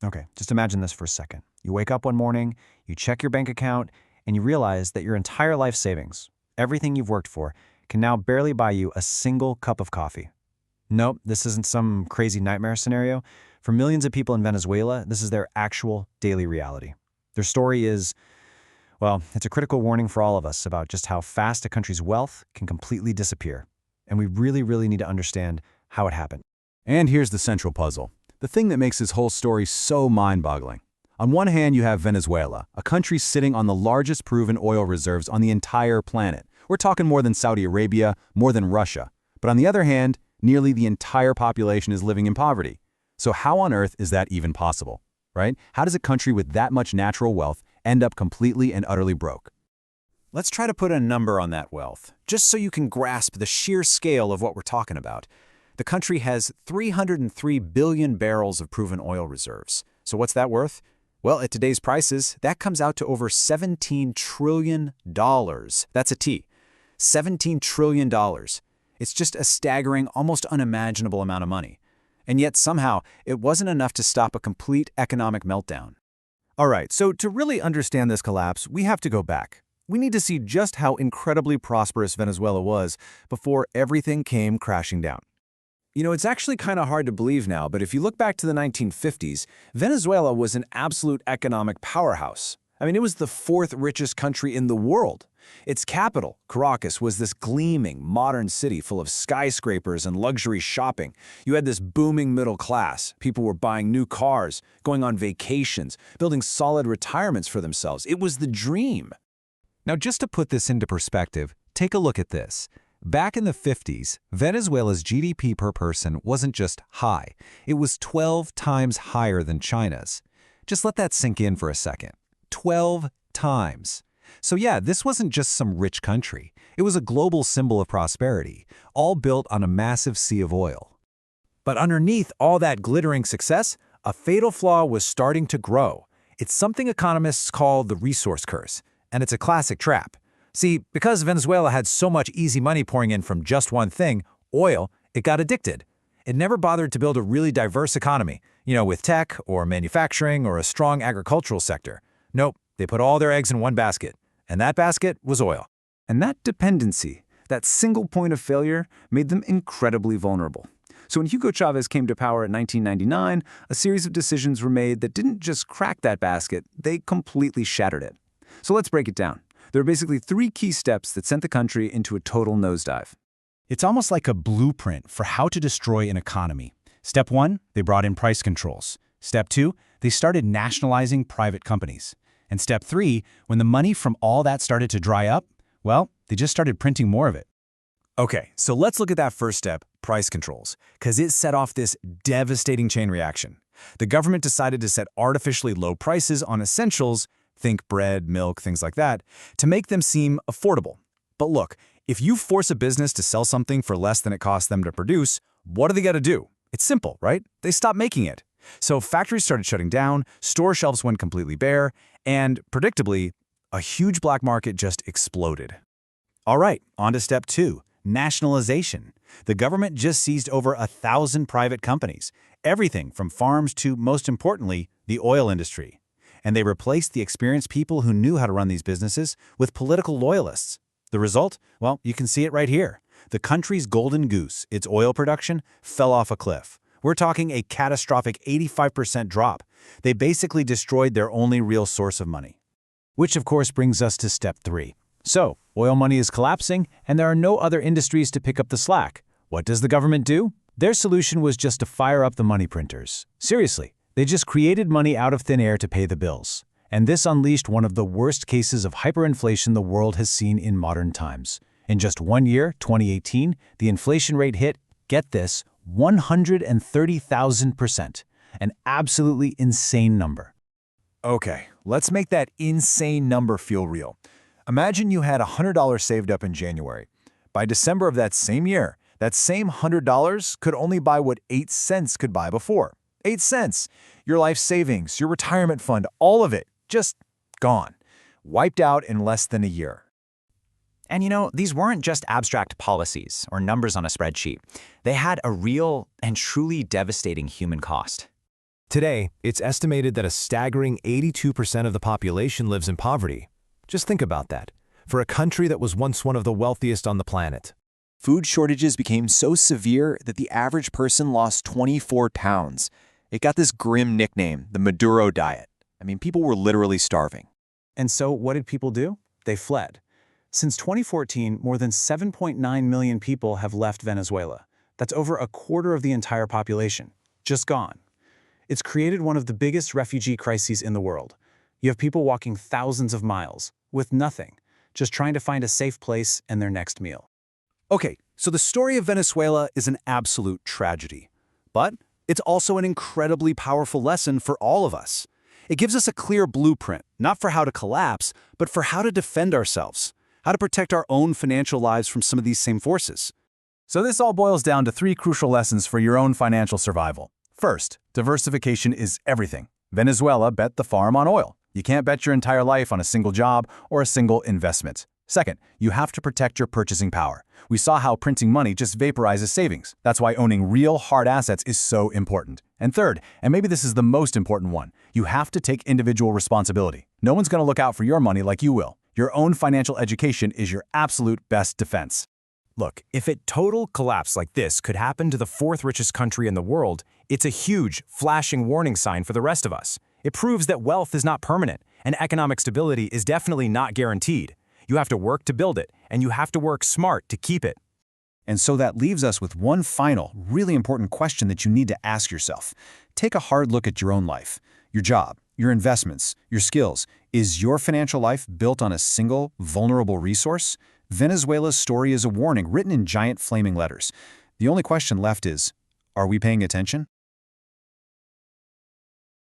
Okay, just imagine this for a second. You wake up one morning, you check your bank account, and you realize that your entire life savings, everything you've worked for, can now barely buy you a single cup of coffee. Nope, this isn't some crazy nightmare scenario. For millions of people in Venezuela, this is their actual daily reality. Their story is, well, it's a critical warning for all of us about just how fast a country's wealth can completely disappear. And we really, really need to understand how it happened. And here's the central puzzle, the thing that makes this whole story so mind-boggling. On one hand, you have Venezuela, a country sitting on the largest proven oil reserves on the entire planet. We're talking more than Saudi Arabia, more than Russia. But on the other hand, nearly the entire population is living in poverty. So how on earth is that even possible, right? How does a country with that much natural wealth end up completely and utterly broke? Let's try to put a number on that wealth, just so you can grasp the sheer scale of what we're talking about. The country has 303 billion barrels of proven oil reserves. So what's that worth? Well, at today's prices, that comes out to over $17 trillion. That's a T. $17 trillion. It's just a staggering, almost unimaginable amount of money. And yet somehow, it wasn't enough to stop a complete economic meltdown. All right, so to really understand this collapse, we have to go back. We need to see just how incredibly prosperous Venezuela was before everything came crashing down. You know, it's actually kind of hard to believe now, but if you look back to the 1950s, Venezuela was an absolute economic powerhouse. I mean, it was the fourth richest country in the world. Its capital, Caracas, was this gleaming, modern city full of skyscrapers and luxury shopping. You had this booming middle class. People were buying new cars, going on vacations, building solid retirements for themselves. It was the dream. Now, just to put this into perspective, take a look at this. Back in the 50s, Venezuela's GDP per person wasn't just high, it was 12 times higher than China's. Just let that sink in for a second. 12 times. So yeah, this wasn't just some rich country. It was a global symbol of prosperity, all built on a massive sea of oil. But underneath all that glittering success, a fatal flaw was starting to grow. It's something economists call the resource curse, and it's a classic trap. See, because Venezuela had so much easy money pouring in from just one thing, oil, it got addicted. It never bothered to build a really diverse economy, with tech or manufacturing or a strong agricultural sector. Nope, they put all their eggs in one basket, and that basket was oil. And that dependency, that single point of failure, made them incredibly vulnerable. So when Hugo Chavez came to power in 1999, a series of decisions were made that didn't just crack that basket, they completely shattered it. So let's break it down. There are basically three key steps that sent the country into a total nosedive. It's almost like a blueprint for how to destroy an economy. Step 1, they brought in price controls. Step 2, they started nationalizing private companies. And step 3, when the money from all that started to dry up, well, they just started printing more of it. Okay, so let's look at that first step, price controls, because it set off this devastating chain reaction. The government decided to set artificially low prices on essentials, think bread, milk, things like that, to make them seem affordable. But look, if you force a business to sell something for less than it costs them to produce, what do they got to do? It's simple, right? They stop making it. So factories started shutting down, store shelves went completely bare, and predictably, a huge black market just exploded. All right, on to step 2, nationalization. The government just seized over 1,000 private companies, everything from farms to, most importantly, the oil industry. And they replaced the experienced people who knew how to run these businesses with political loyalists. The result? Well, you can see it right here. The country's golden goose, its oil production, fell off a cliff. We're talking a catastrophic 85% drop. They basically destroyed their only real source of money. Which of course brings us to step 3. So, oil money is collapsing and there are no other industries to pick up the slack. What does the government do? Their solution was just to fire up the money printers. Seriously, they just created money out of thin air to pay the bills. And this unleashed one of the worst cases of hyperinflation the world has seen in modern times. In just 1 year, 2018, the inflation rate hit, get this, 130,000%. An absolutely insane number. Okay, let's make that insane number feel real. Imagine you had $100 saved up in January. By December of that same year, that same $100 could only buy what 8 cents could buy before. 8 cents. Your life savings, your retirement fund, all of it, just gone. Wiped out in less than a year. And these weren't just abstract policies or numbers on a spreadsheet. They had a real and truly devastating human cost. Today, it's estimated that a staggering 82% of the population lives in poverty. Just think about that, for a country that was once one of the wealthiest on the planet. Food shortages became so severe that the average person lost 24 pounds. It got this grim nickname, the Maduro diet. I mean, people were literally starving. And so what did people do? They fled. Since 2014, more than 7.9 million people have left Venezuela. That's over a quarter of the entire population. Just gone. It's created one of the biggest refugee crises in the world. You have people walking thousands of miles, with nothing, just trying to find a safe place and their next meal. Okay, so the story of Venezuela is an absolute tragedy. But it's also an incredibly powerful lesson for all of us. It gives us a clear blueprint, not for how to collapse, but for how to defend ourselves, how to protect our own financial lives from some of these same forces. So this all boils down to 3 crucial lessons for your own financial survival. First, diversification is everything. Venezuela bet the farm on oil. You can't bet your entire life on a single job or a single investment. Second, you have to protect your purchasing power. We saw how printing money just vaporizes savings. That's why owning real hard assets is so important. And third, and maybe this is the most important one, you have to take individual responsibility. No one's going to look out for your money like you will. Your own financial education is your absolute best defense. Look, if a total collapse like this could happen to the 4th richest country in the world, it's a huge, flashing warning sign for the rest of us. It proves that wealth is not permanent, and economic stability is definitely not guaranteed. You have to work to build it, and you have to work smart to keep it. And so that leaves us with one final, really important question that you need to ask yourself. Take a hard look at your own life, your job, your investments, your skills. Is your financial life built on a single, vulnerable resource? Venezuela's story is a warning written in giant flaming letters. The only question left is, are we paying attention?